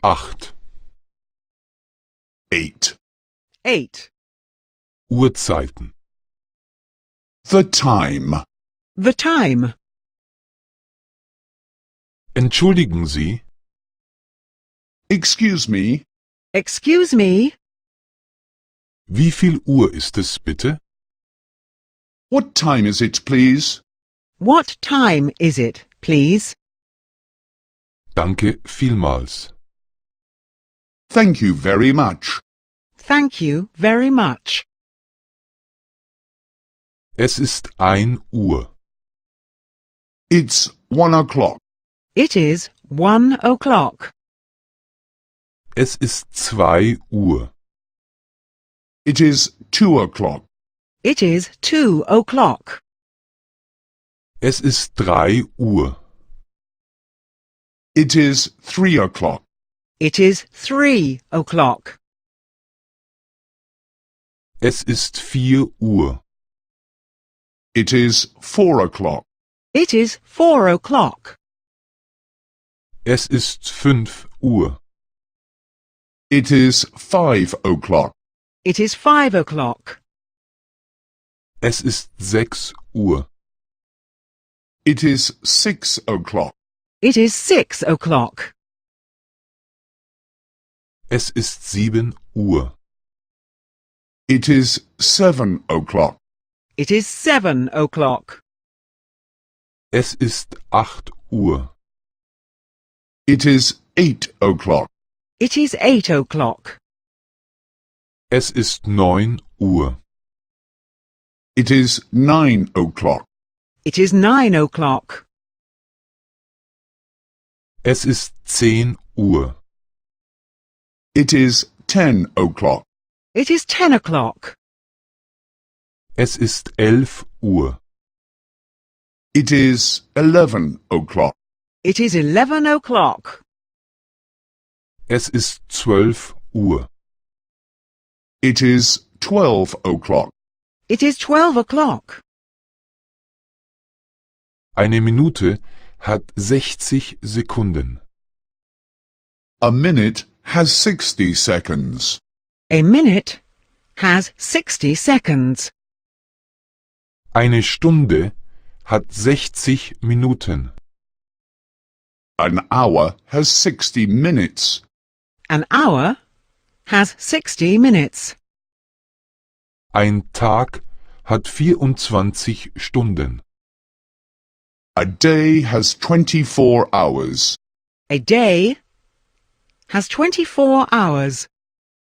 8. 8. 8. Uhrzeiten. The time. The time. Entschuldigen Sie, Excuse me, Excuse me, wie viel Uhr ist es bitte? what time is it, please? what time is it, please? Danke vielmals. Thank you very much. Thank you very much. Es ist 1 Uhr. It's 1 o'clock. It is 1 o'clock. Es ist 2 Uhr. It is 2 o'clock. It is 2 o'clock. Es ist 3 Uhr. It is 3 o'clock. It is 3 o'clock. Es ist 4 Uhr. It is 4 o'clock. It is 4 o'clock. Es ist 5 Uhr. It is 5 o'clock. It is 5 o'clock. Es ist 6 Uhr. It is 6 o'clock. It is 6 o'clock. Es ist 7 Uhr. It is 7 o'clock. It is 7 o'clock. Es ist 8 Uhr. It is 8 o'clock. It is 8 o'clock. Es ist 9 Uhr. It is 9 o'clock. It is 9 o'clock. Es ist 10 Uhr. It is 10 o'clock. It is 10 o'clock. Es ist 11 Uhr. It is 11 o'clock. It is 11 o'clock. Es ist 12 Uhr. It is 12 o'clock. It is 12 o'clock. Eine Minute hat 60 Sekunden. A minute has 60 seconds. A minute has 60 seconds. Eine Stunde hat 60 Minuten. An hour has 60 minutes. An hour has 60 minutes. Ein Tag hat 24 Stunden. A day has 24 hours. A day has 24 hours.